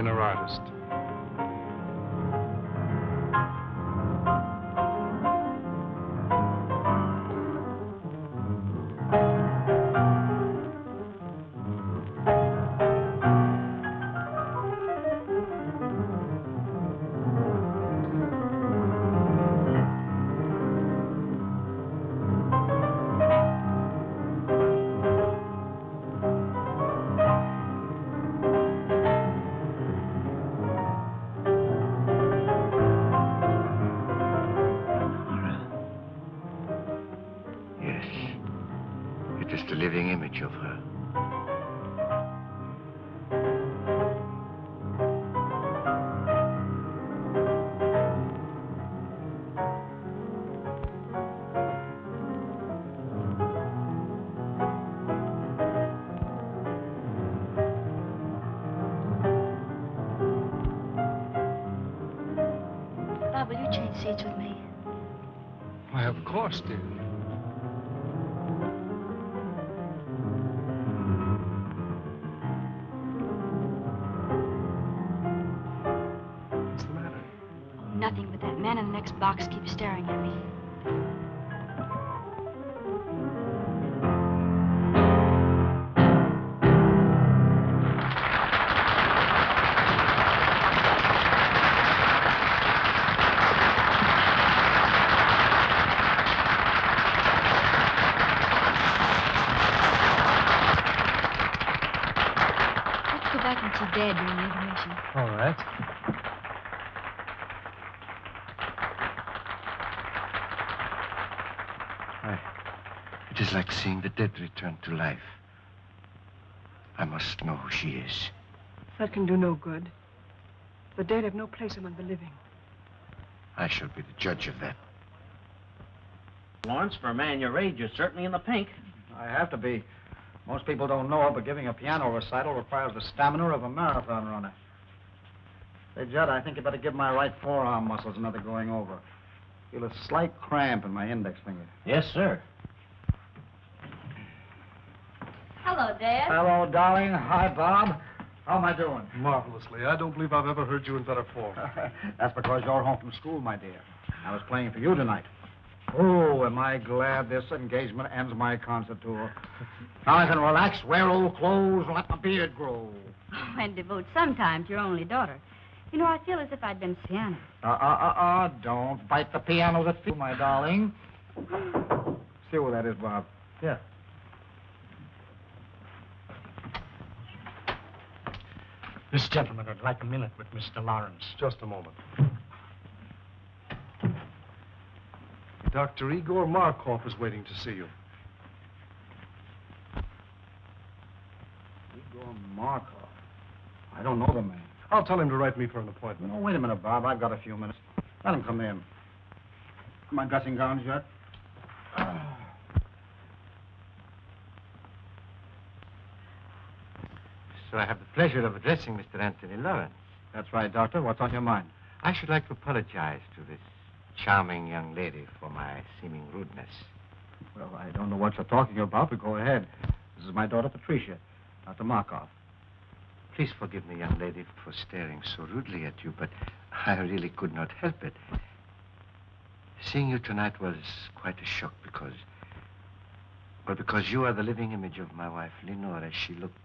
minor artist. Of her. Bob, will you change seats with me? Why, of course, dear. Nothing, but that man in the next box keeps staring at me. Let's go back and see Dad during the intermission. All right. It is like seeing the dead return to life. I must know who she is. That can do no good. The dead have no place among the living. I shall be the judge of that. Lawrence, for a man your age, you're certainly in the pink. I have to be. Most people don't know it, but giving a piano recital requires the stamina of a marathon runner. Say, Judd, I think you better give my right forearm muscles another going over. Feel a slight cramp in my index finger. Yes, sir. Hello, Dad. Hello, darling. Hi, Bob. How am I doing? Marvelously. I don't believe I've ever heard you in better form. That's because you're home from school, my dear. I was playing for you tonight. Oh, am I glad this engagement ends my concert tour. Now I can relax, wear old clothes, and let my beard grow. Oh, and devote some time to your only daughter. You know, I feel as if I'd been Sienna. Don't bite the piano that feels, my darling. See where that is, Bob. Yeah. This gentleman would like a minute with Mr. Lawrence. Just a moment. Dr. Igor Markov is waiting to see you. Igor Markov? I don't know the man. I'll tell him to write me for an appointment. No, wait a minute, Bob. I've got a few minutes. Let him come in. My dressing gowns yet? So I have the pleasure of addressing Mr. Anthony Lawrence. That's right, Doctor. What's on your mind? I should like to apologize to this charming young lady for my seeming rudeness. Well, I don't know what you're talking about, but go ahead. This is my daughter, Patricia, Dr. Markov. Please forgive me, young lady, for staring so rudely at you, but I really could not help it. Seeing you tonight was quite a shock because you are the living image of my wife, Lenore, as she looked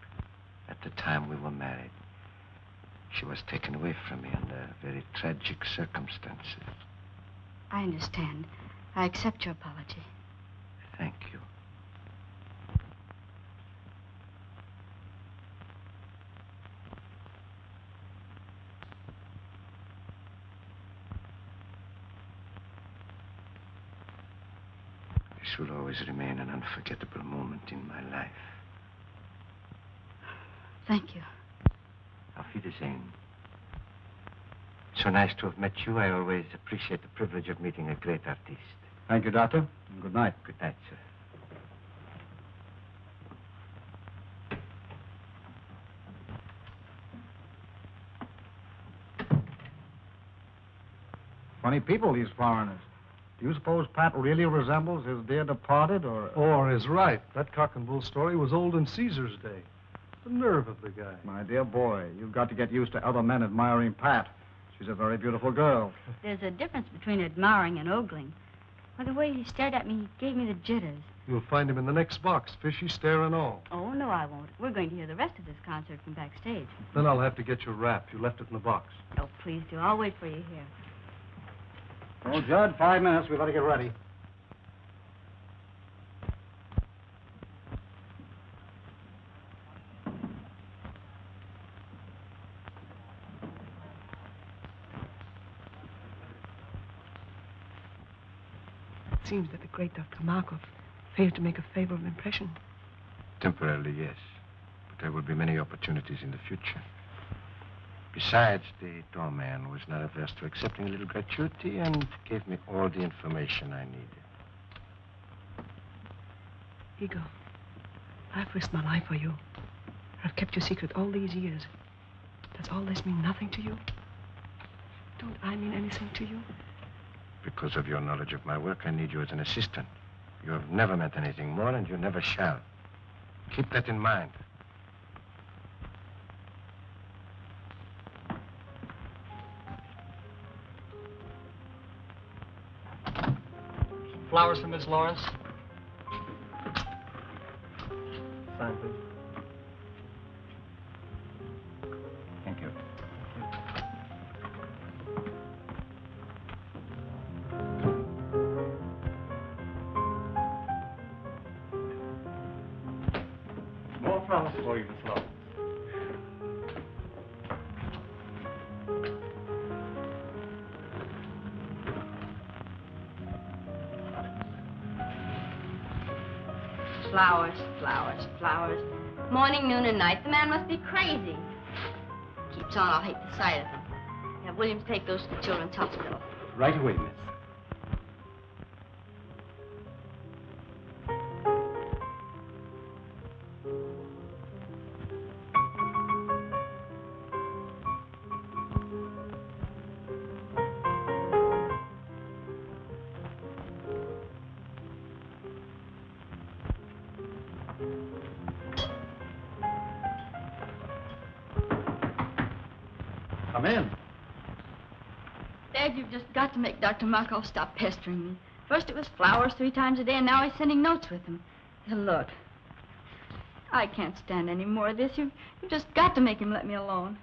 at the time we were married. She was taken away from me under very tragic circumstances. I understand. I accept your apology. Thank you. This will always remain an unforgettable moment in my life. Thank you. Auf Wiedersehen. So nice to have met you. I always appreciate the privilege of meeting a great artist. Thank you, Doctor. And good night. Good night, sir. Funny people, these foreigners. Do you suppose Pat really resembles his dear departed, or... Or is right. That cock and bull story was old in Caesar's day. The nerve of the guy. My dear boy, you've got to get used to other men admiring Pat. She's a very beautiful girl. There's a difference between admiring and ogling. By the way he stared at me, he gave me the jitters. You'll find him in the next box, fishy stare and all. Oh, no, I won't. We're going to hear the rest of this concert from backstage. Then I'll have to get your wrap. You left it in the box. Oh, please do. I'll wait for you here. Well, Judd, 5 minutes. We better get ready. It seems that the great Dr. Markov failed to make a favorable impression. Temporarily, yes. But there will be many opportunities in the future. Besides, the doorman was not averse to accepting a little gratuity and gave me all the information I needed. Igor, I've risked my life for you. I've kept your secret all these years. Does all this mean nothing to you? Don't I mean anything to you? Because of your knowledge of my work, I need you as an assistant. You have never meant anything more, and you never shall. Keep that in mind. Flowers for Miss Lawrence? Sign, please. Thank you. More flowers for you, Miss Lawrence. Flowers, flowers, flowers. Morning, noon, and night. The man must be crazy. Keeps on, I'll hate the sight of him. Have Williams take those to the Children's Hospital. Right away, miss. Come in. Dad, you've just got to make Dr. Markov stop pestering me. First it was flowers 3 times a day, and now he's sending notes with them. Now, look, I can't stand any more of this. You've just got to make him let me alone.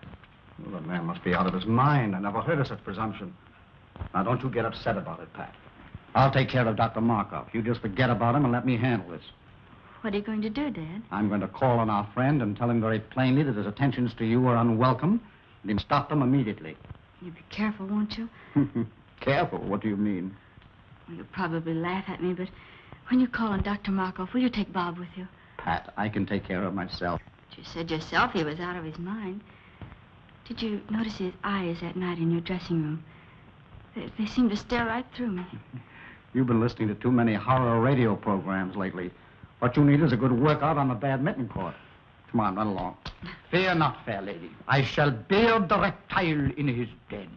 Well, the man must be out of his mind. I never heard of such presumption. Now, don't you get upset about it, Pat. I'll take care of Dr. Markov. You just forget about him and let me handle this. What are you going to do, Dad? I'm going to call on our friend and tell him very plainly that his attentions to you are unwelcome, and him stop them immediately. You be careful, won't you? Careful? What do you mean? Well, you'll probably laugh at me, but when you call on Dr. Markov, will you take Bob with you? Pat, I can take care of myself. But you said yourself he was out of his mind. Did you notice his eyes that night in your dressing room? They seemed to stare right through me. You've been listening to too many horror radio programs lately. What you need is a good workout on the badminton court. Come on, run along. Fear not, fair lady. I shall beard the reptile in his den.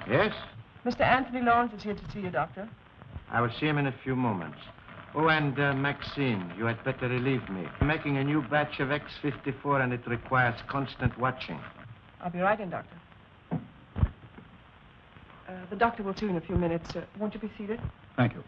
Yes? Mr. Anthony Lawrence is here to see you, Doctor. I will see him in a few moments. Oh, and Maxine, you had better relieve me. I'm making a new batch of X-54, and it requires constant watching. I'll be right in, Doctor. The doctor will see you in a few minutes. Won't you be seated? Thank you.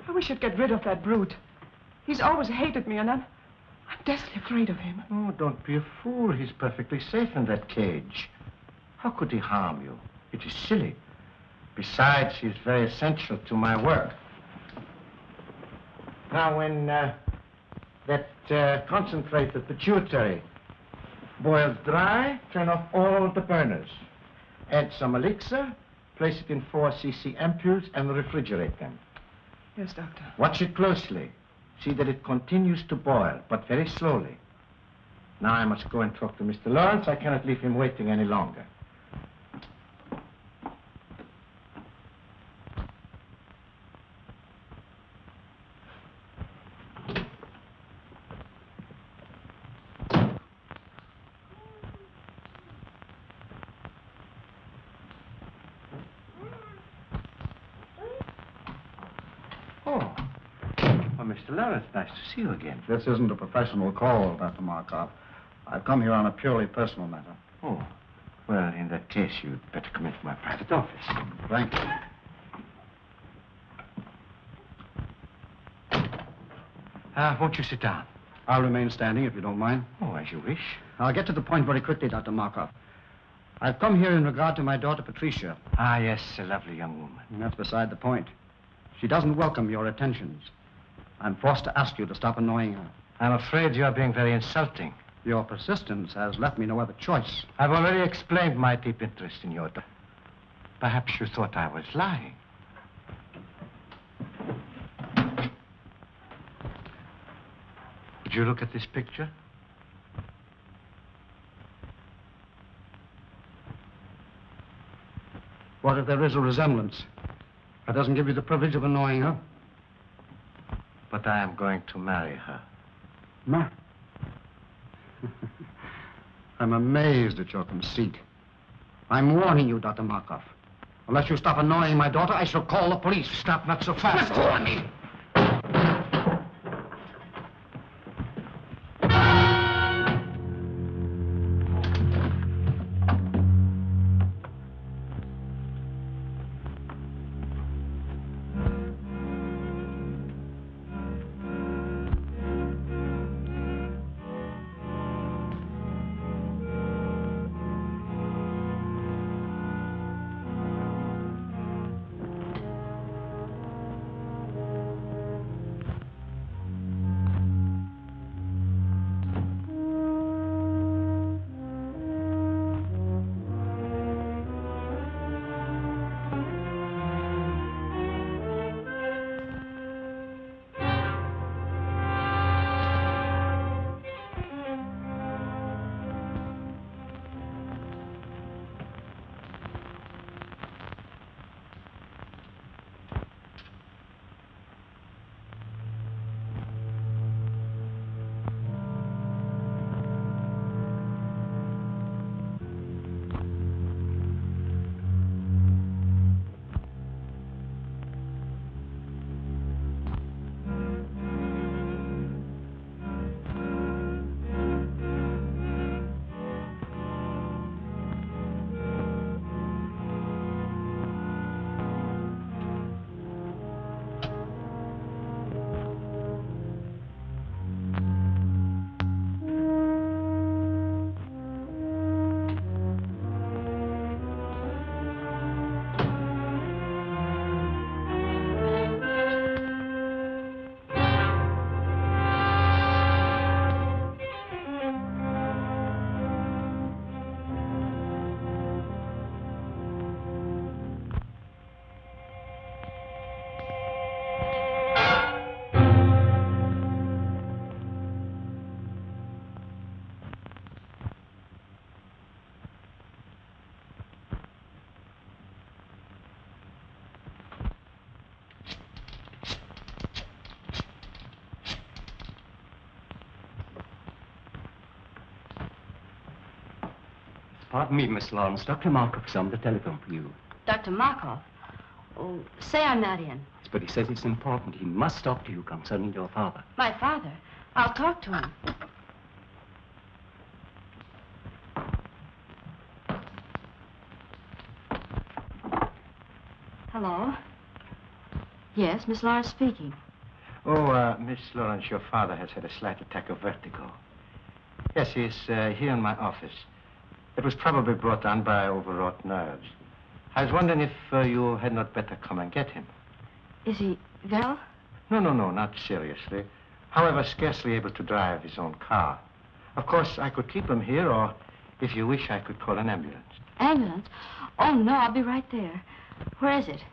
I wish you'd get rid of that brute. He's always hated me, and I'm deathly afraid of him. Oh, don't be a fool. He's perfectly safe in that cage. How could he harm you? It is silly. Besides, he's very essential to my work. Now, when that concentrated pituitary boils dry, turn off all the burners. Add some elixir, place it in 4 cc ampoules, and refrigerate them. Yes, Doctor. Watch it closely. See that it continues to boil, but very slowly. Now I must go and talk to Mr. Lawrence. I cannot leave him waiting any longer. Oh, Mr. Lawrence, nice to see you again. This isn't a professional call, Dr. Markov. I've come here on a purely personal matter. Oh, well, in that case, you'd better come into my private office. Thank you. Won't you sit down? I'll remain standing if you don't mind. Oh, as you wish. I'll get to the point very quickly, Dr. Markov. I've come here in regard to my daughter, Patricia. Ah, yes, a lovely young woman. And that's beside the point. She doesn't welcome your attentions. I'm forced to ask you to stop annoying her. I'm afraid you're being very insulting. Your persistence has left me no other choice. I've already explained my deep interest in your daughter. Perhaps you thought I was lying. Would you look at this picture? What if there is a resemblance? That doesn't give you the privilege of annoying her. But I am going to marry her. Ma. I'm amazed at your conceit. I'm warning you, Dr. Markov. Unless you stop annoying my daughter, I shall call the police. Stop, not so fast. Let go of me! Pardon me, Miss Lawrence. Dr. Markov's on the telephone for you. Dr. Markov? Oh, say I'm not in. But he says it's important. He must talk to you concerning your father. My father? I'll talk to him. Hello? Yes, Miss Lawrence speaking. Oh, Miss Lawrence, your father has had a slight attack of vertigo. Yes, he's here in my office. It was probably brought on by overwrought nerves. I was wondering if you had not better come and get him. Is he well? No, not seriously. However, scarcely able to drive his own car. Of course, I could keep him here, or if you wish, I could call an ambulance. Ambulance? Oh, no, I'll be right there. Where is it?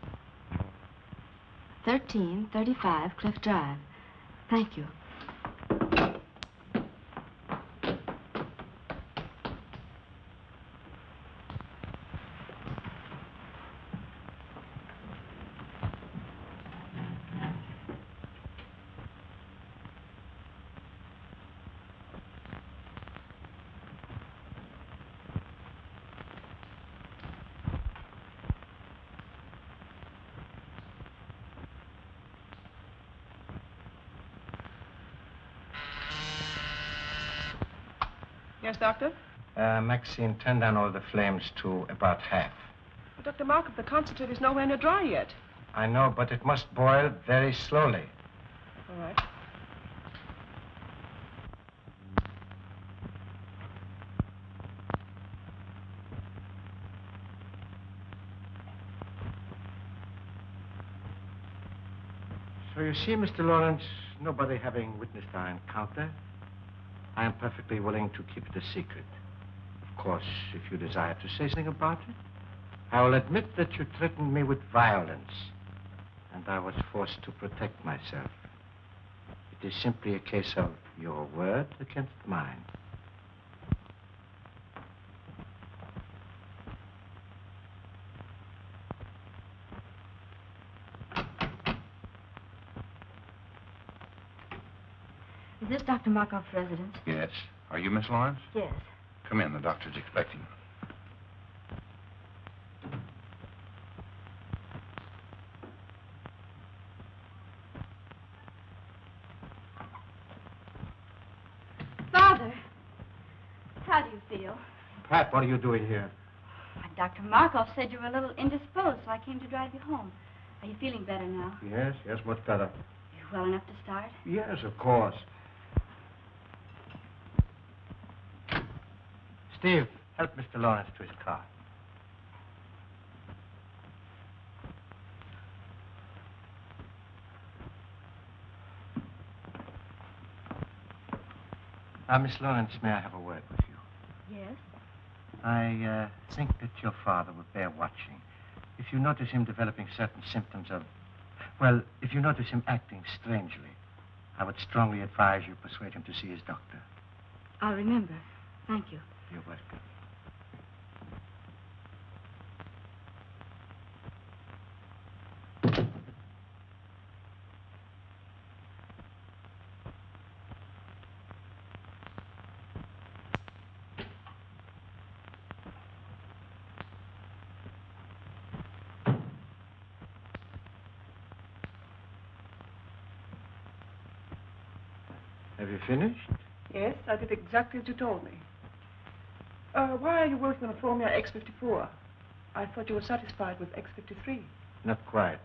1335 Cliff Drive. Thank you. Yes, Doctor? Maxine, turn down all the flames to about half. But Dr. Markov, the concentrate is nowhere near dry yet. I know, but it must boil very slowly. All right. So you see, Mr. Lawrence, nobody having witnessed our encounter, I am perfectly willing to keep it a secret. Of course, if you desire to say something about it, I will admit that you threatened me with violence, and I was forced to protect myself. It is simply a case of your word against mine. Is this Dr. Markov's residence? Yes. Are you Miss Lawrence? Yes. Come in. The doctor's expecting. Father, how do you feel? Pat, what are you doing here? Dr. Markov said you were a little indisposed, so I came to drive you home. Are you feeling better now? Yes, much better. You well enough to start? Yes, of course. Steve, help Mr. Lawrence to his car. Miss Lawrence, may I have a word with you? Yes. I think that your father would bear watching. If you notice him developing certain symptoms of... Well, if you notice him acting strangely, I would strongly advise you persuade him to see his doctor. I'll remember. Thank you. You're welcome. Have you finished? Yes, I did exactly as you told me. Why are you working on a Formula X54? I thought you were satisfied with X53. Not quite.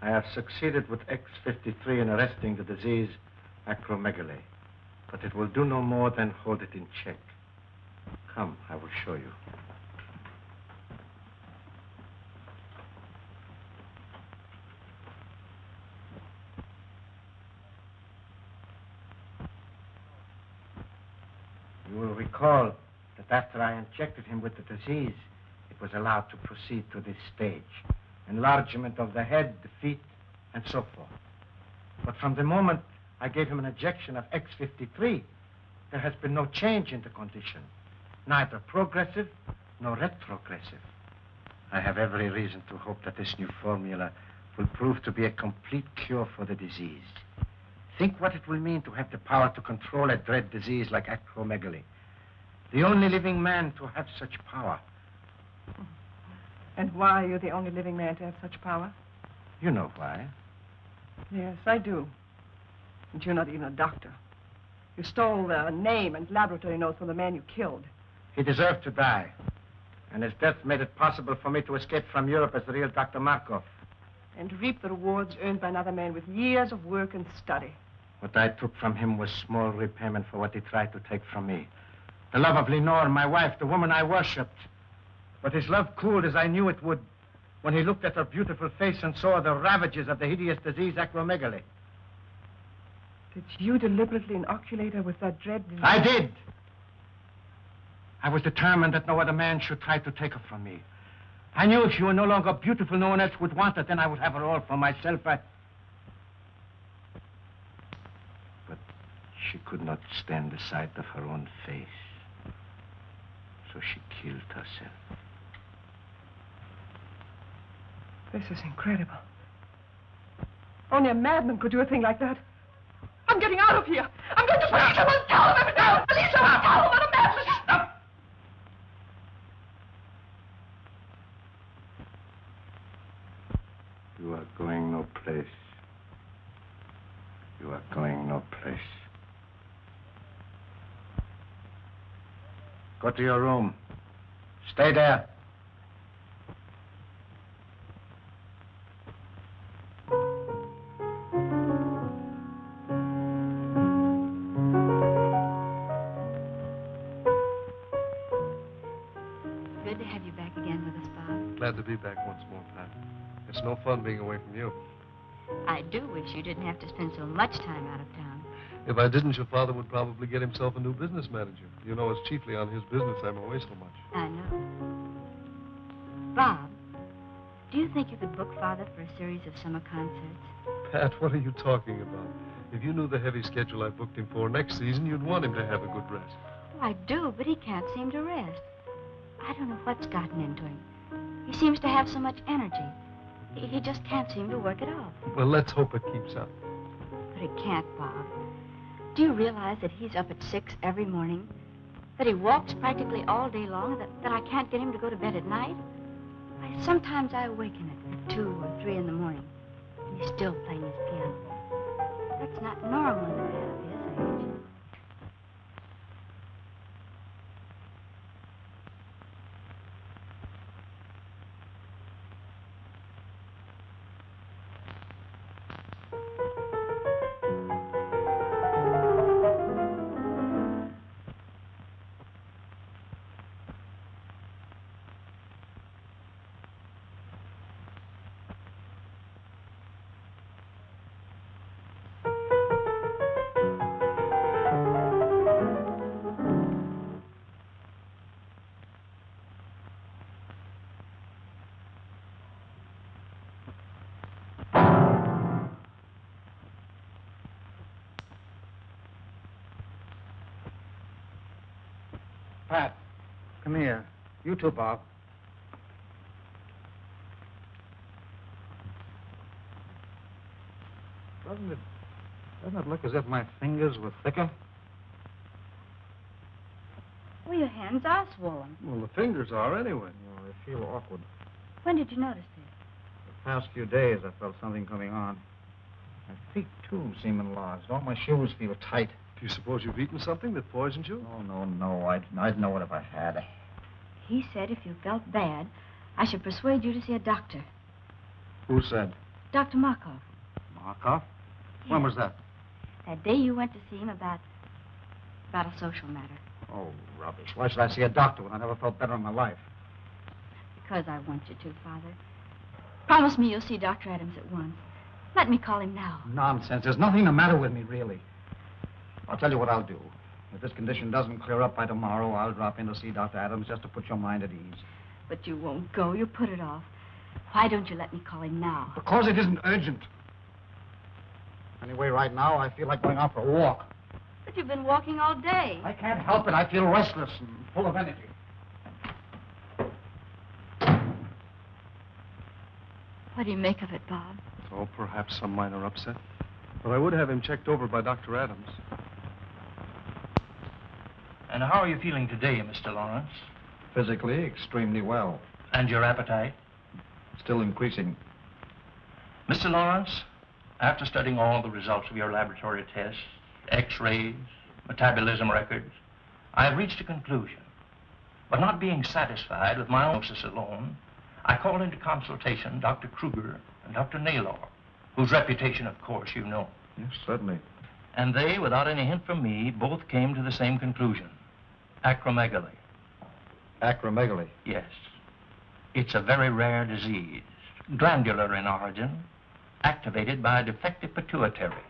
I have succeeded with X53 in arresting the disease acromegaly, but it will do no more than hold it in check. Come, I will show you. You will recall that after I injected him with the disease, it was allowed to proceed to this stage. Enlargement of the head, the feet, and so forth. But from the moment I gave him an injection of X53, there has been no change in the condition. Neither progressive nor retrogressive. I have every reason to hope that this new formula will prove to be a complete cure for the disease. Think what it will mean to have the power to control a dread disease like acromegaly. The only living man to have such power. And why are you the only living man to have such power? You know why. Yes, I do. And you're not even a doctor. You stole the name and laboratory notes from the man you killed. He deserved to die. And his death made it possible for me to escape from Europe as the real Dr. Markov. and reap the rewards earned by another man with years of work and study. What I took from him was small repayment for what he tried to take from me. The love of Lenore, my wife, the woman I worshipped. But his love cooled as I knew it would when he looked at her beautiful face and saw the ravages of the hideous disease acromegaly. Did you deliberately inoculate her with that dread disease? I did. I was determined that no other man should try to take her from me. I knew if she were no longer beautiful, no one else would want her. Then I would have her all for myself. But she could not stand the sight of her own face. So she killed herself. This is incredible. Only a madman could do a thing like that. I'm getting out of here. I'm going to police him and tell him everything. Police him and tell him what a madman. Stop! You are going no place. You are going no place. Go to your room. Stay there. Good to have you back again with us, Bob. Glad to be back once more, Pat. It's no fun being away from you. I do wish you didn't have to spend so much time out of town. If I didn't, your father would probably get himself a new business manager. You know, it's chiefly on his business I'm away so much. I know. Bob, do you think you could book Father for a series of summer concerts? Pat, what are you talking about? If you knew the heavy schedule I booked him for next season, you'd want him to have a good rest. Oh, I do, but he can't seem to rest. I don't know what's gotten into him. He seems to have so much energy. He just can't seem to work it off. Well, let's hope it keeps up. But he can't, Bob. Do you realize that he's up at 6 every morning? That he walks practically all day long? That I can't get him to go to bed at night? Sometimes I awaken at 2 or 3 in the morning, and he's still playing his piano. That's not normal in a man of his age. Pat, come here. You too, Bob. Doesn't it look as if my fingers were thicker? Well, your hands are swollen. Well, the fingers are anyway. Oh, I feel awkward. When did you notice this? The past few days, I felt something coming on. My feet, too, seem enlarged. All my shoes feel tight. Do you suppose you've eaten something that poisoned you? Oh, no. I'd know it if I had. He said if you felt bad, I should persuade you to see a doctor. Who said? Dr. Markov. Markov? When was that? That day you went to see him about a social matter. Oh, rubbish. Why should I see a doctor when I never felt better in my life? Because I want you to, Father. Promise me you'll see Dr. Adams at once. Let me call him now. Nonsense. There's nothing the matter with me, really. I'll tell you what I'll do. If this condition doesn't clear up by tomorrow, I'll drop in to see Dr. Adams just to put your mind at ease. But you won't go. You put it off. Why don't you let me call him now? Because it isn't urgent. Anyway, right now, I feel like going out for a walk. But you've been walking all day. I can't help it. I feel restless and full of energy. What do you make of it, Bob? Oh, perhaps some minor upset. But I would have him checked over by Dr. Adams. And how are you feeling today, Mr. Lawrence? Physically, extremely well. And your appetite? Still increasing. Mr. Lawrence, after studying all the results of your laboratory tests, X-rays, metabolism records, I have reached a conclusion. But not being satisfied with my diagnosis alone, I called into consultation Dr. Kruger and Dr. Naylor, whose reputation, of course, you know. Yes, certainly. And they, without any hint from me, both came to the same conclusion. Acromegaly. Acromegaly. Yes. It's a very rare disease, glandular in origin, activated by a defective pituitary.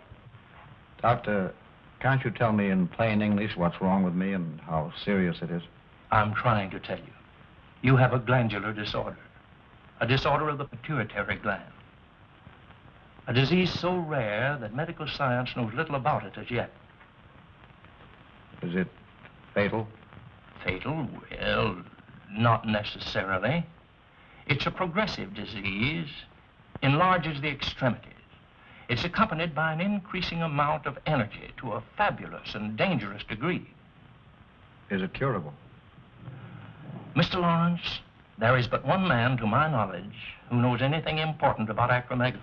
Doctor, can't you tell me in plain English what's wrong with me and how serious it is? I'm trying to tell you. You have a glandular disorder, a disorder of the pituitary gland. A disease so rare that medical science knows little about it as yet. Is it fatal? Fatal? Well, not necessarily. It's a progressive disease, enlarges the extremities. It's accompanied by an increasing amount of energy to a fabulous and dangerous degree. Is it curable? Mr. Lawrence, there is but one man, to my knowledge, who knows anything important about acromegaly.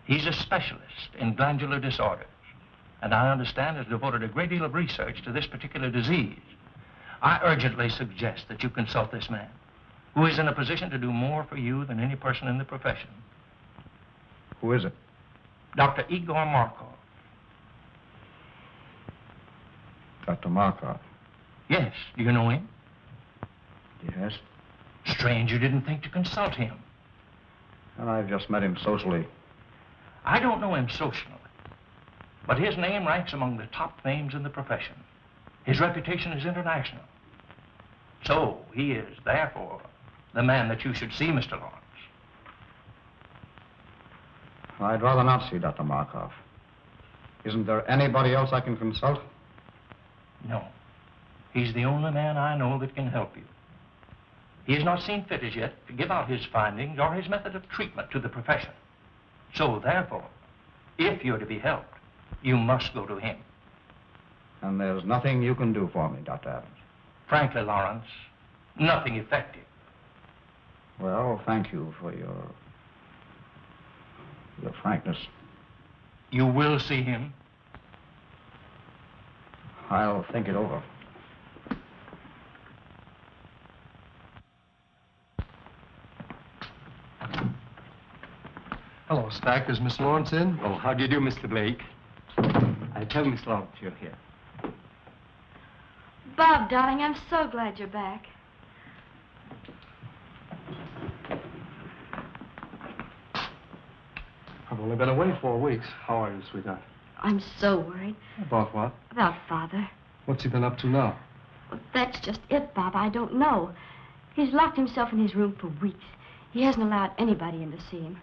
He's a specialist in glandular disorders, and I understand has devoted a great deal of research to this particular disease. I urgently suggest that you consult this man, who is in a position to do more for you than any person in the profession. Who is it? Dr. Igor Markov. Dr. Markov. Yes, do you know him? Yes. Strange you didn't think to consult him. Well, I've just met him socially. I don't know him socially, but his name ranks among the top names in the profession. His reputation is international. So he is, therefore, the man that you should see, Mr. Lawrence. I'd rather not see Dr. Markov. Isn't there anybody else I can consult? No. He's the only man I know that can help you. He has not seen fit as yet to give out his findings or his method of treatment to the profession. So, therefore, if you're to be helped, you must go to him. And there's nothing you can do for me, Dr. Adams. Frankly, Lawrence, nothing effective. Well, thank you for your frankness. You will see him? I'll think it over. Hello, Stack. Is Miss Lawrence in? Oh, how do you do, Mr. Blake? I tell Miss Lawrence you're here. Bob, darling, I'm so glad you're back. I've only been away 4 weeks. How are you, sweetheart? I'm so worried. About what? About Father. What's he been up to now? Well, that's just it, Bob. I don't know. He's locked himself in his room for weeks. He hasn't allowed anybody in to see him.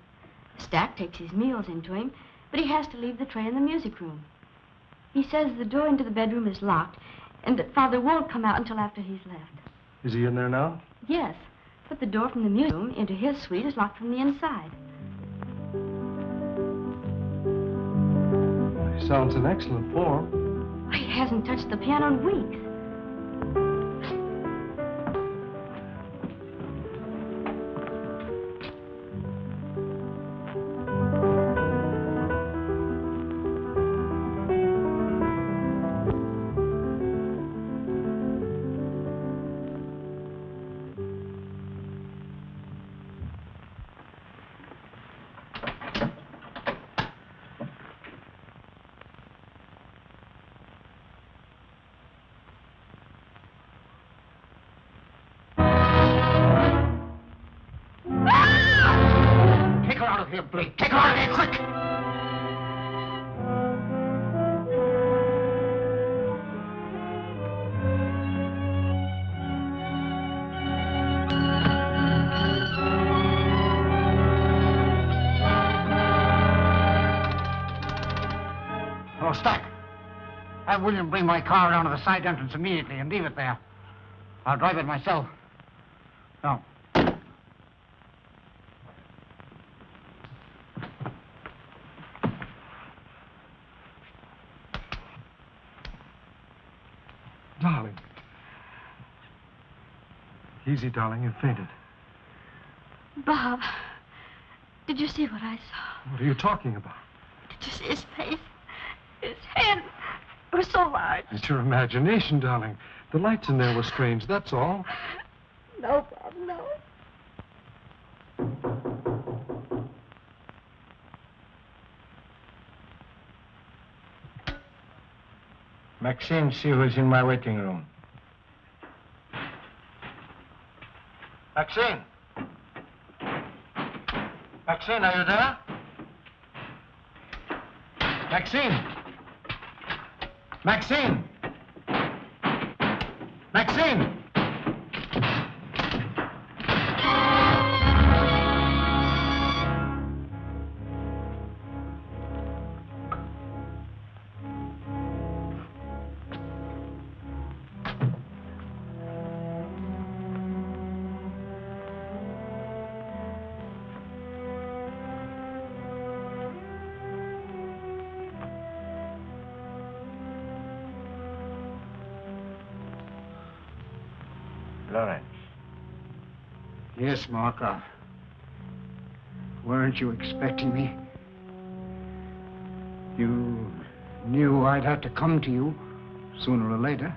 Stack takes his meals into him, but he has to leave the tray in the music room. He says the door into the bedroom is locked, and that Father won't come out until after he's left. Is he in there now? Yes, but the door from the music room into his suite is locked from the inside. He sounds in excellent form. He hasn't touched the piano in weeks. Here, Blake. Take her out of here, quick! Oh, Stack. Have William bring my car down to the side entrance immediately and leave it there. I'll drive it myself. No. Darling. Easy, darling. You fainted. Bob, did you see what I saw? What are you talking about? Did you see his face? His head was so large. It's your imagination, darling. The lights in there were strange, that's all. No, Bob, no. Maxine, see who's in my waiting room. Maxine! Maxine, are you there? Maxine! Maxine! Maxine! Lawrence. Yes, Markov. Weren't you expecting me? You knew I'd have to come to you sooner or later.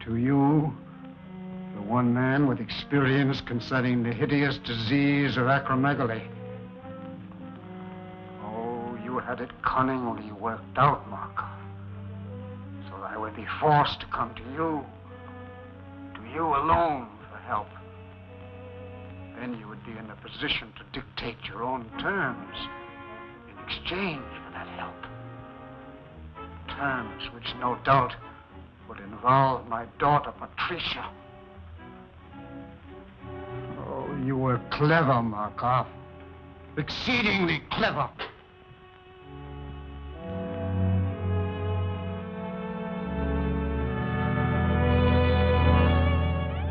To you, the one man with experience concerning the hideous disease of acromegaly. Oh, you had it cunningly worked out, Markov. So that I would be forced to come to you alone for help. Then you would be in a position to dictate your own terms in exchange for that help. Terms which no doubt would involve my daughter, Patricia. Oh, you were clever, Markov. Exceedingly clever.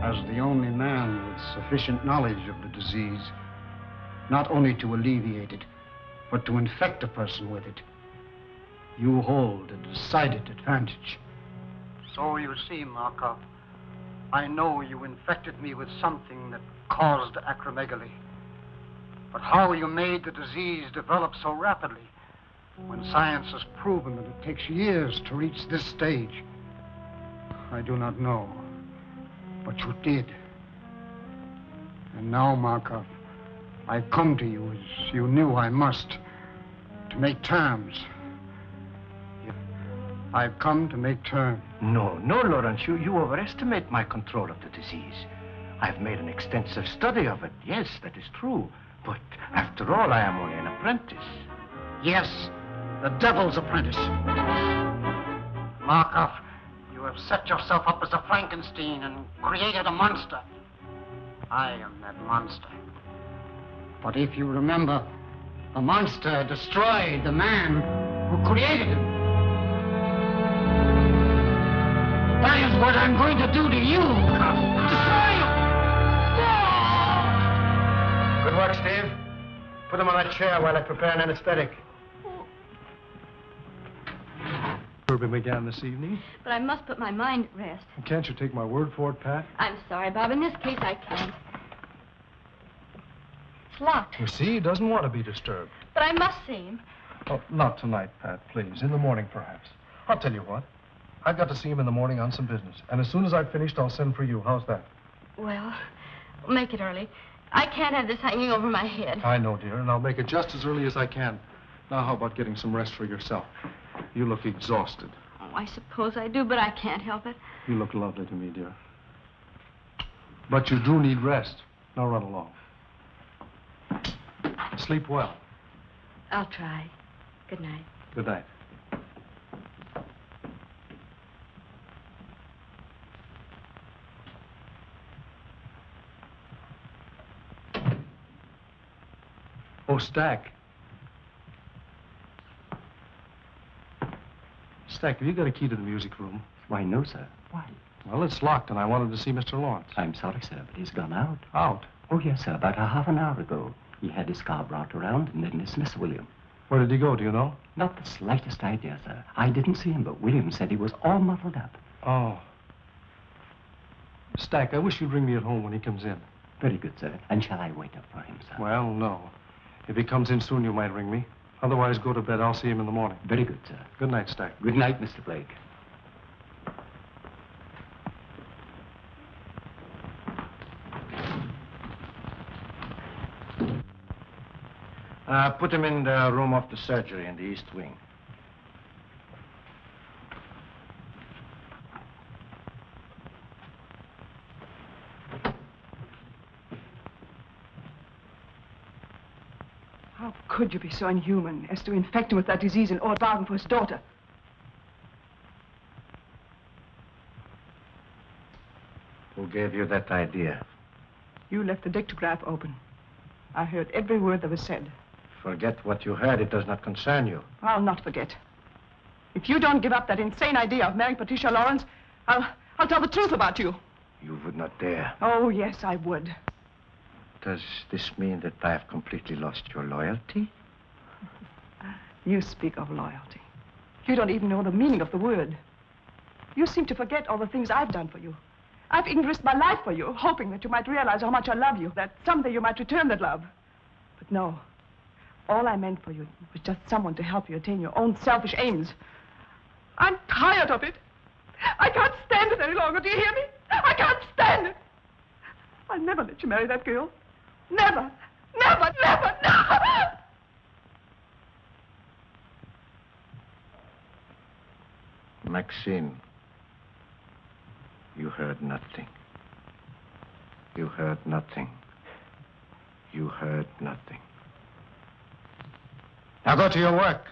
As the only man with sufficient knowledge of the disease, not only to alleviate it, but to infect a person with it, you hold a decided advantage. So you see, Markov, I know you infected me with something that caused acromegaly. But how you made the disease develop so rapidly, when science has proven that it takes years to reach this stage, I do not know. But you did. And now, Markov, I come to you as you knew I must, to make terms. I've come to make terms. No, Lawrence, you overestimate my control of the disease. I've made an extensive study of it. Yes, that is true. But after all, I am only an apprentice. Yes, the devil's apprentice. Markov, you have set yourself up as a Frankenstein and created a monster. I am that monster. But if you remember, the monster destroyed the man who created him. That is what I'm going to do to you. Destroy you! Good work, Steve. Put him on that chair while I prepare an anesthetic. Surgery began this evening. But I must put my mind at rest. Can't you take my word for it, Pat? I'm sorry, Bob. In this case, I can't. It's locked. You see, he doesn't want to be disturbed. But I must see him. Oh, not tonight, Pat, please. In the morning, perhaps. I'll tell you what. I've got to see him in the morning on some business. And as soon as I've finished, I'll send for you. How's that? Well, make it early. I can't have this hanging over my head. I know, dear, and I'll make it just as early as I can. Now, how about getting some rest for yourself? You look exhausted. Oh, I suppose I do, but I can't help it. You look lovely to me, dear. But you do need rest. Now run along. Sleep well. I'll try. Good night. Good night. Oh, Stack. Stack, have you got a key to the music room? Why, no, sir. Why? Well, it's locked, and I wanted to see Mr. Lawrence. I'm sorry, sir, but he's gone out. Out? Oh, yes, sir. About a half an hour ago. He had his car brought around and then dismissed William. Where did he go, do you know? Not the slightest idea, sir. I didn't see him, but William said he was all muffled up. Oh. Stack, I wish you'd ring me at home when he comes in. Very good, sir. And shall I wait up for him, sir? Well, no. If he comes in soon, you might ring me. Otherwise, go to bed. I'll see him in the morning. Very good, sir. Good night, Stack. Good night, Mr. Blake. Put him in the room off the surgery in the east wing. could you be so inhuman as to infect him with that disease in order to bargain for his daughter? Who gave you that idea? You left the dictograph open. I heard every word that was said. Forget what you heard. It does not concern you. I'll not forget. If you don't give up that insane idea of marrying Patricia Lawrence, I'll tell the truth about you. You would not dare. Oh, yes, I would. Does this mean that I have completely lost your loyalty? You speak of loyalty. You don't even know the meaning of the word. You seem to forget all the things I've done for you. I've even risked my life for you, hoping that you might realize how much I love you, that someday you might return that love. But no. All I meant for you was just someone to help you attain your own selfish aims. I'm tired of it. I can't stand it any longer. Do you hear me? I can't stand it. I'll never let you marry that girl. Never. Never, never, never. Maxine, you heard nothing. You heard nothing. You heard nothing. Now go to your work.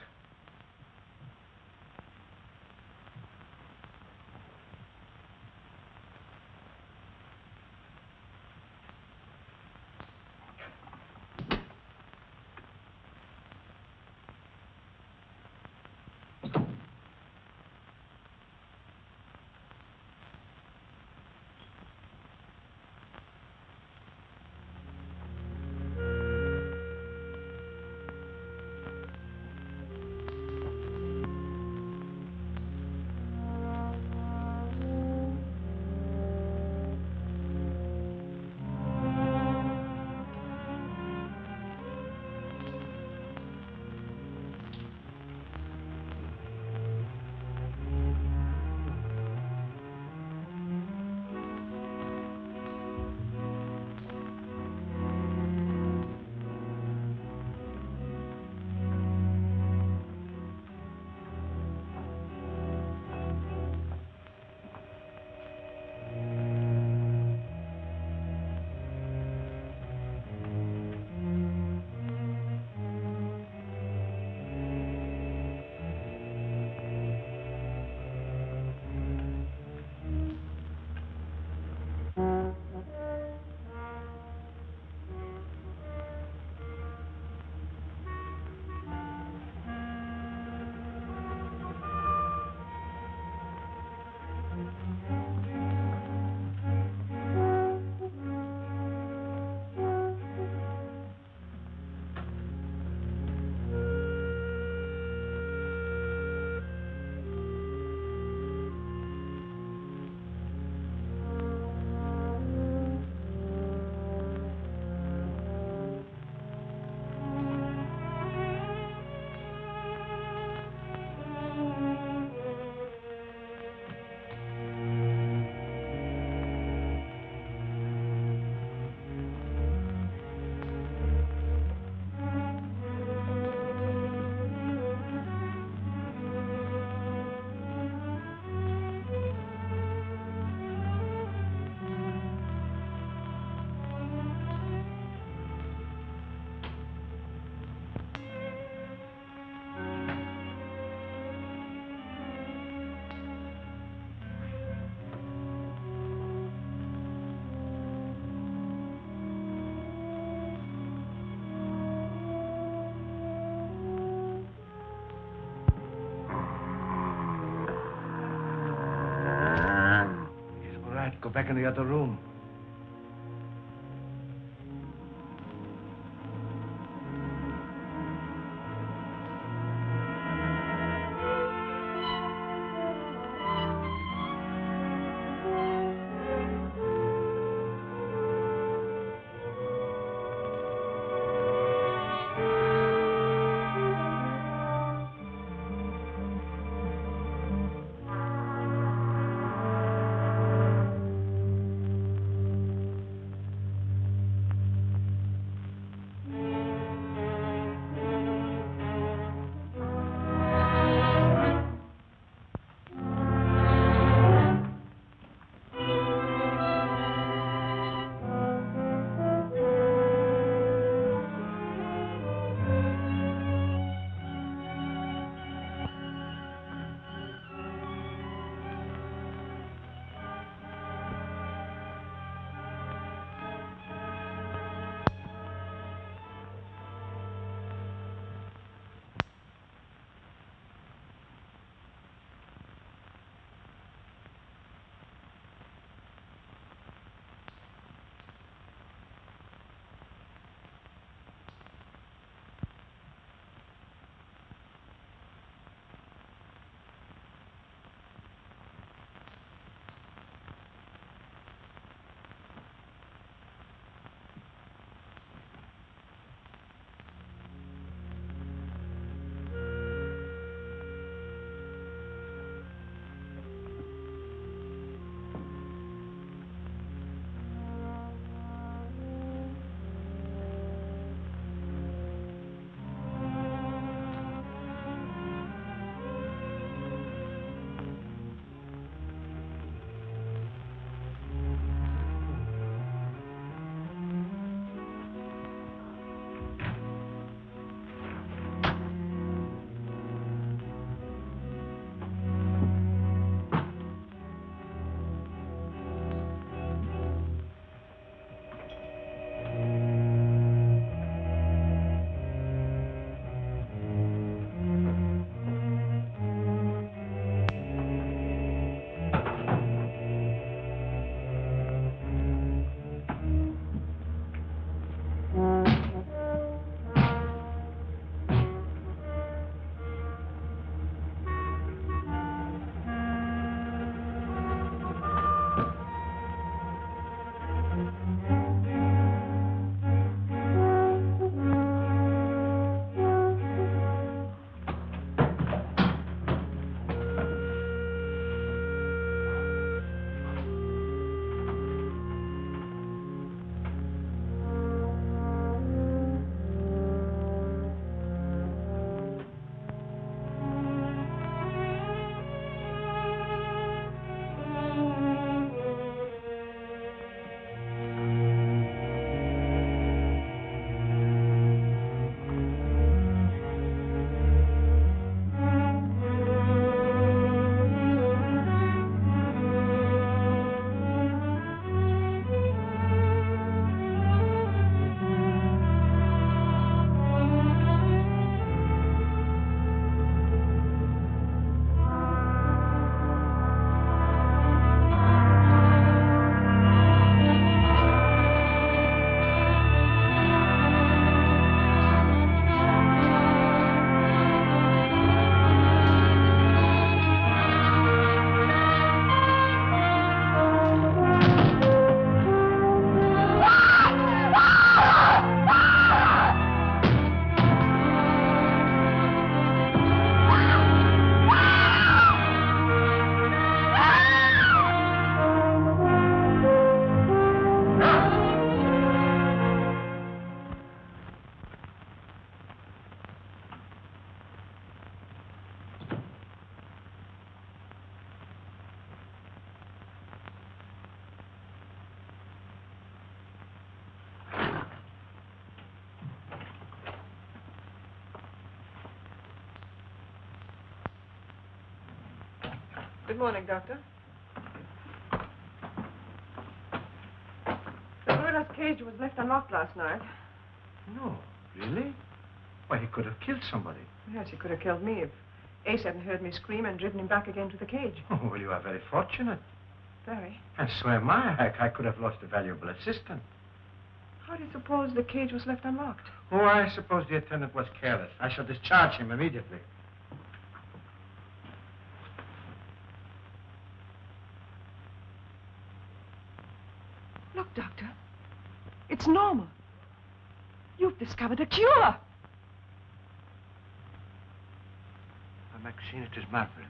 Go back in the other room. Good morning, Doctor. The murderer's cage was left unlocked last night. No, really? Why, he could have killed somebody. Yes, he could have killed me if Ace hadn't heard me scream and driven him back again to the cage. Oh, well, you are very fortunate. Very. And so am I. I could have lost a valuable assistant. How do you suppose the cage was left unlocked? Oh, I suppose the attendant was careless. I shall discharge him immediately. Look, Doctor. It's normal. You've discovered a cure. Maxine, it is marvelous.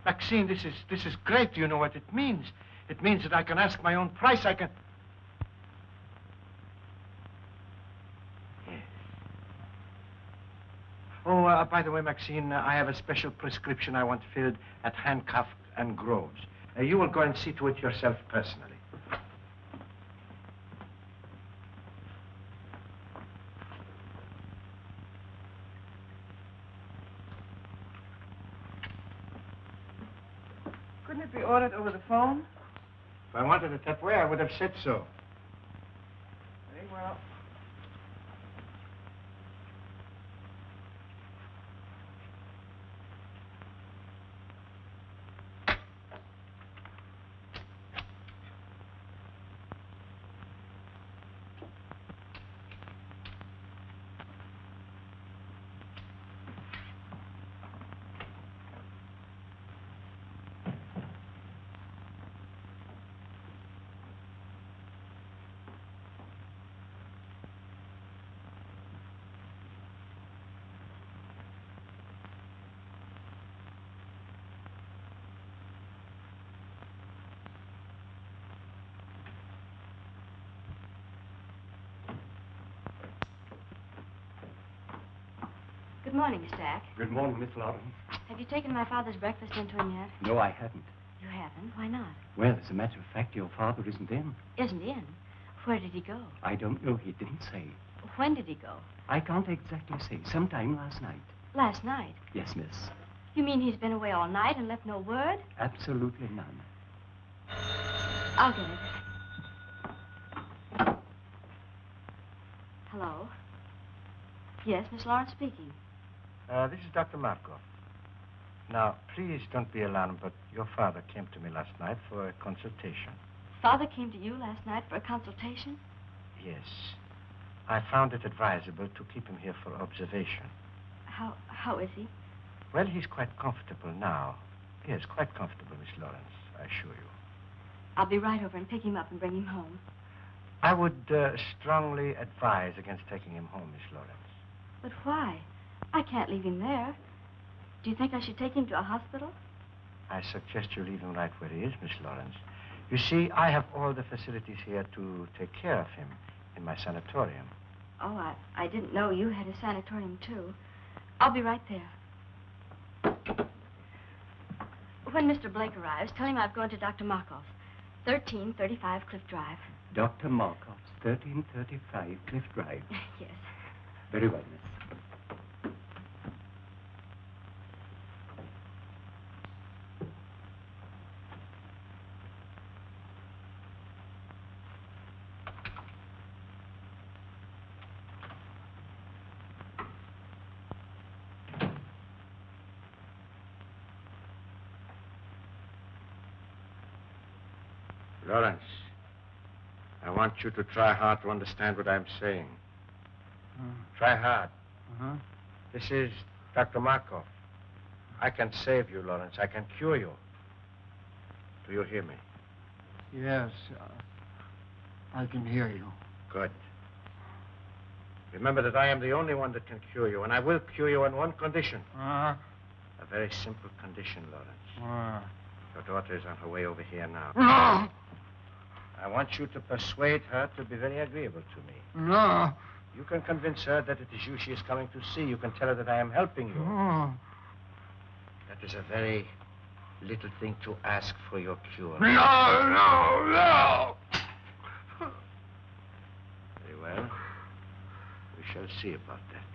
Maxine, this is great. Do you know what it means? It means that I can ask my own price. I can... Yes. Oh, by the way, Maxine, I have a special prescription I want filled at Handcuff and Groves. You will go and see to it yourself personally. Couldn't it be ordered over the phone? If I wanted it that way, I would have said so. Very well. Good morning, Mr. Ack. Good morning, Miss Lawrence. Have you taken my father's breakfast into him yet? No, I haven't. You haven't? Why not? Well, as a matter of fact, your father isn't in. Isn't in? Where did he go? I don't know. He didn't say. When did he go? I can't exactly say. Sometime last night. Last night. Yes, miss. You mean he's been away all night and left no word? Absolutely none. I'll get it. Hello? Yes, Miss Lawrence speaking. This is Dr. Markov. Now, please don't be alarmed, but your father came to me last night for a consultation. Father came to you last night for a consultation? Yes. I found it advisable to keep him here for observation. How is he? Well, he's quite comfortable now. Yes, quite comfortable, Miss Lawrence, I assure you. I'll be right over and pick him up and bring him home. I would strongly advise against taking him home, Miss Lawrence. But why? I can't leave him there. Do you think I should take him to a hospital? I suggest you leave him right where he is, Miss Lawrence. You see, I have all the facilities here to take care of him in my sanatorium. Oh, I didn't know you had a sanatorium, too. I'll be right there. When Mr. Blake arrives, tell him I've gone to Dr. Markov's, 1335 Cliff Drive. Dr. Markov's, 1335 Cliff Drive. Yes. Very well, miss. Lawrence, I want you to try hard to understand what I'm saying. Try hard. This is Dr. Markov. I can save you, Lawrence. I can cure you. Do you hear me? Yes, I can hear you. Good. Remember that I am the only one that can cure you, and I will cure you on one condition. A very simple condition, Lawrence. Your daughter is on her way over here now. No! I want you to persuade her to be very agreeable to me. No! You can convince her that it is you she is coming to see. You can tell her that I am helping you. No! That is a very little thing to ask for your cure. No! No! Very well. We shall see about that.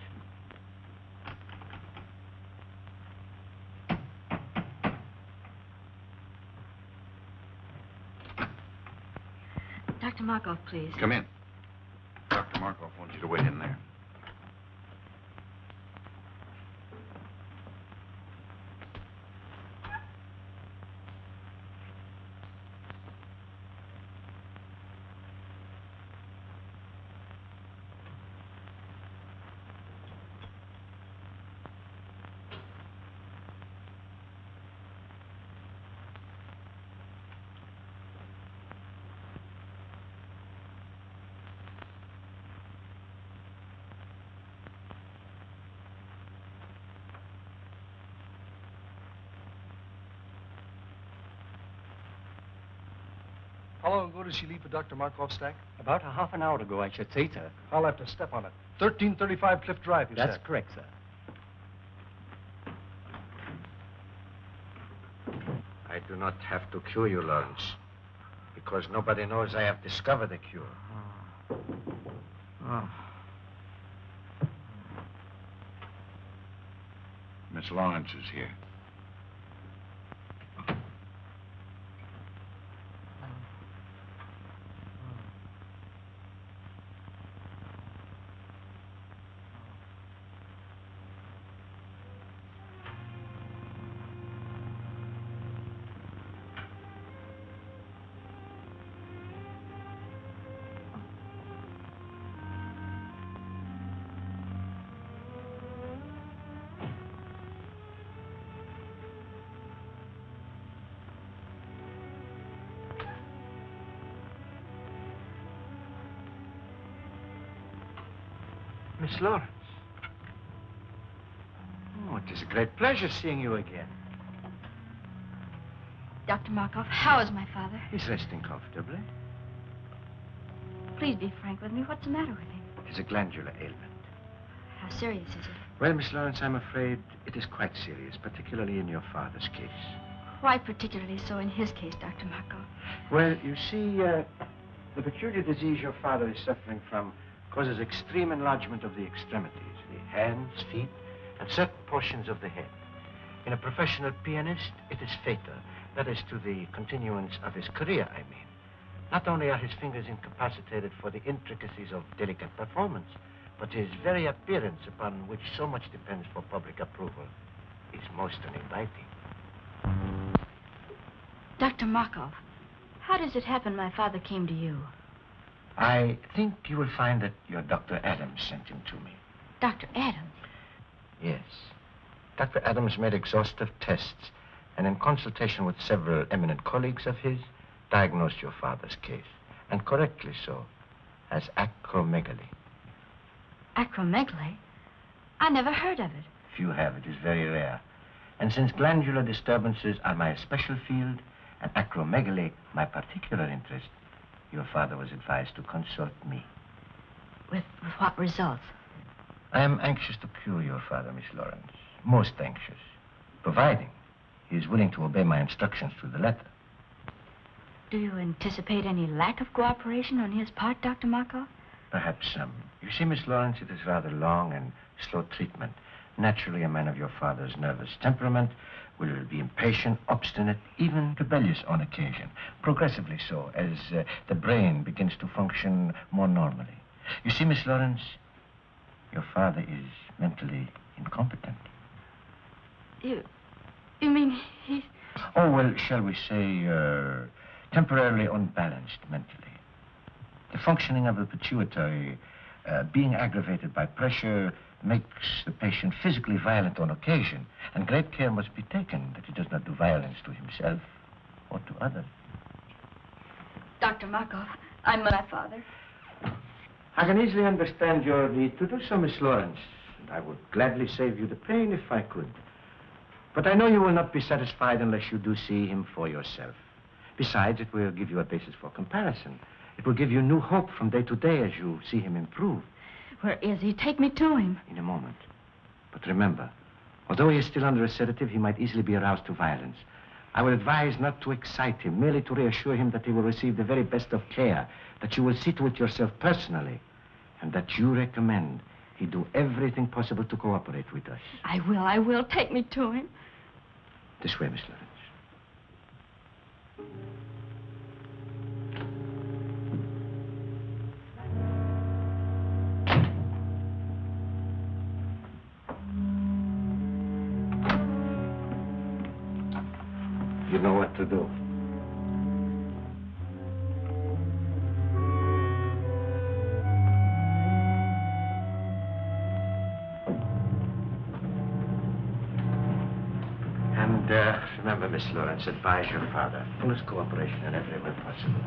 Dr. Markov, please. Come in. Dr. Markov wants you to wait in there. How long ago did she leave for Dr. Markov's stack? About a half an hour ago, I should say, sir. I'll have to step on it. 1335 Cliff Drive, you That's said. correct, sir. I do not have to cure you, Lawrence, because nobody knows I have discovered the cure. Miss Lawrence is here. Miss Lawrence. Oh, it is a great pleasure seeing you again. Dr. Markov, how is my father? He's resting comfortably. Please be frank with me. What's the matter with him? It is a glandular ailment. How serious is it? Well, Miss Lawrence, I'm afraid it is quite serious, particularly in your father's case. Why particularly so in his case, Dr. Markov? Well, you see, the peculiar disease your father is suffering from causes extreme enlargement of the extremities, the hands, feet, and certain portions of the head. In a professional pianist, it is fatal. That is to the continuance of his career, I mean. Not only are his fingers incapacitated for the intricacies of delicate performance, but his very appearance, upon which so much depends for public approval, is most uninviting. Dr. Markov, how does it happen my father came to you? I think you will find that your Dr. Adams sent him to me. Dr. Adams? Yes. Dr. Adams made exhaustive tests, and in consultation with several eminent colleagues of his, diagnosed your father's case, and correctly so, as acromegaly. Acromegaly? I never heard of it. Few have. It is very rare. And since glandular disturbances are my special field, and acromegaly my particular interest, your father was advised to consult me. With what results? I am anxious to cure your father, Miss Lawrence. Most anxious. Providing he is willing to obey my instructions to the letter. Do you anticipate any lack of cooperation on his part, Dr. Markov? Perhaps some. You see, Miss Lawrence, it is rather long and slow treatment. Naturally, a man of your father's nervous temperament will be impatient, obstinate, even rebellious on occasion. Progressively so, as the brain begins to function more normally. You see, Miss Lawrence, your father is mentally incompetent. You mean he's... Oh, well, shall we say, temporarily unbalanced mentally. The functioning of the pituitary, being aggravated by pressure, makes the patient physically violent on occasion, and great care must be taken that he does not do violence to himself or to others. Dr. Markov, I'm my father. I can easily understand your need to do so, Miss Lawrence, and I would gladly save you the pain if I could. But I know you will not be satisfied unless you do see him for yourself. Besides, it will give you a basis for comparison. It will give you new hope from day to day as you see him improve. Where is he? Take me to him. In a moment. But remember, although he is still under a sedative, he might easily be aroused to violence. I would advise not to excite him, merely to reassure him that he will receive the very best of care, that you will see to it yourself personally, and that you recommend he do everything possible to cooperate with us. I will. Take me to him. This way, Miss Lawrence. You know what to do. And remember, Miss Lawrence, advise your father. Fullest cooperation in every way possible.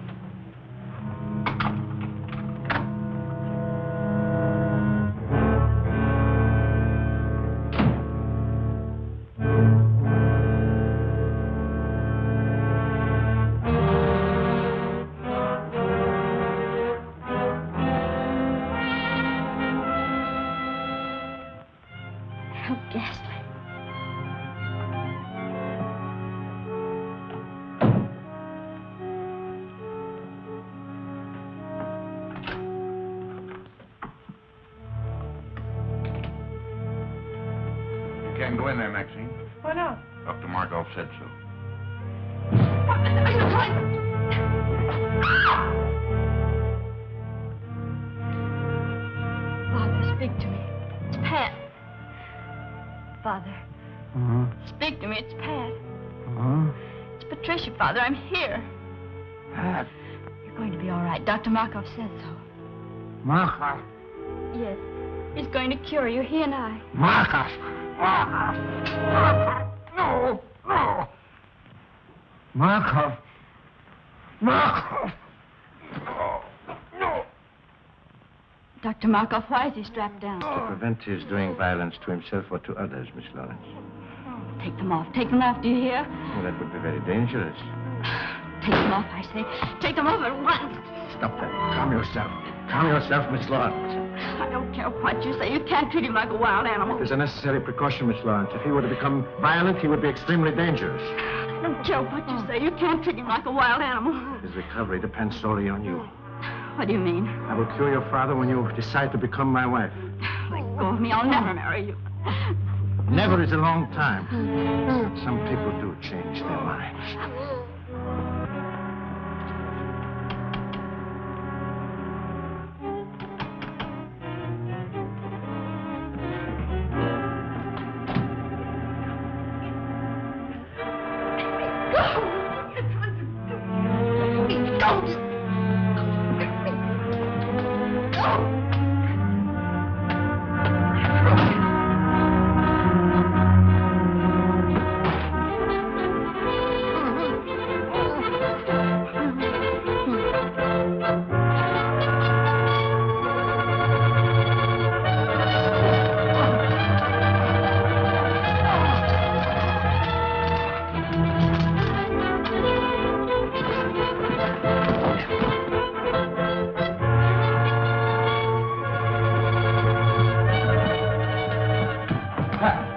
How ghastly. You can't go in there, Maxine. Why not? Dr. Markov said so. What are you trying? Father, speak to me. It's Pat. Father, speak to me. It's Pat. It's Patricia, Father. I'm here. Pat. You're going to be all right. Dr. Markov said so. Markov. Yes. He's going to cure you, he and I. Markov. Markov. No. No. Markov. Markov. No. No. Dr. Markov, why is he strapped down? To prevent his doing violence to himself or to others, Miss Lawrence. Take them off. Take them off, do you hear? Well, that would be very dangerous. Take them off, I say. Take them off at once. Stop that. Calm yourself. Calm yourself, Miss Lawrence. I don't care what you say. You can't treat him like a wild animal. It's a necessary precaution, Miss Lawrence. If he were to become violent, he would be extremely dangerous. I don't care what you say. You can't treat him like a wild animal. His recovery depends solely on you. What do you mean? I will cure your father when you decide to become my wife. Let go of me. I'll never marry you. Never is a long time. Some people do change their minds.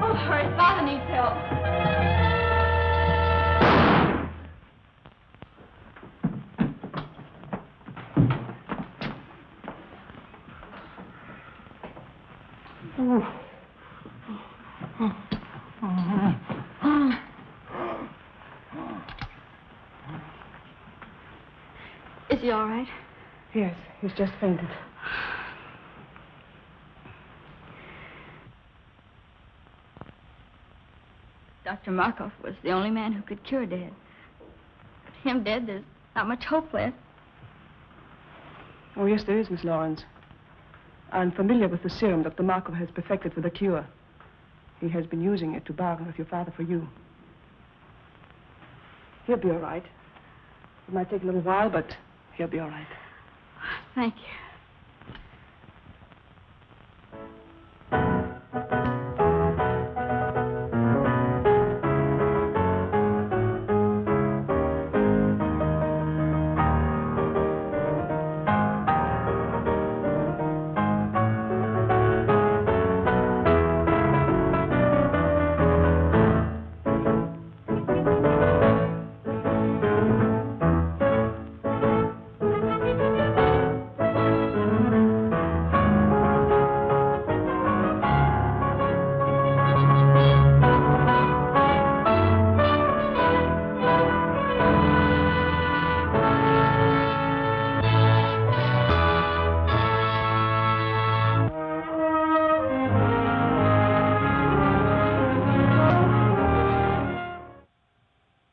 Oh, hurry. Father needs help. Is he all right? Yes, he's just fainted. Dr. Markov was the only man who could cure Dad. But him dead, there's not much hope left. Oh, yes, there is, Miss Lawrence. I'm familiar with the serum Dr. Markov has perfected for the cure. He has been using it to bargain with your father for you. He'll be all right. It might take a little while, but he'll be all right. Thank you.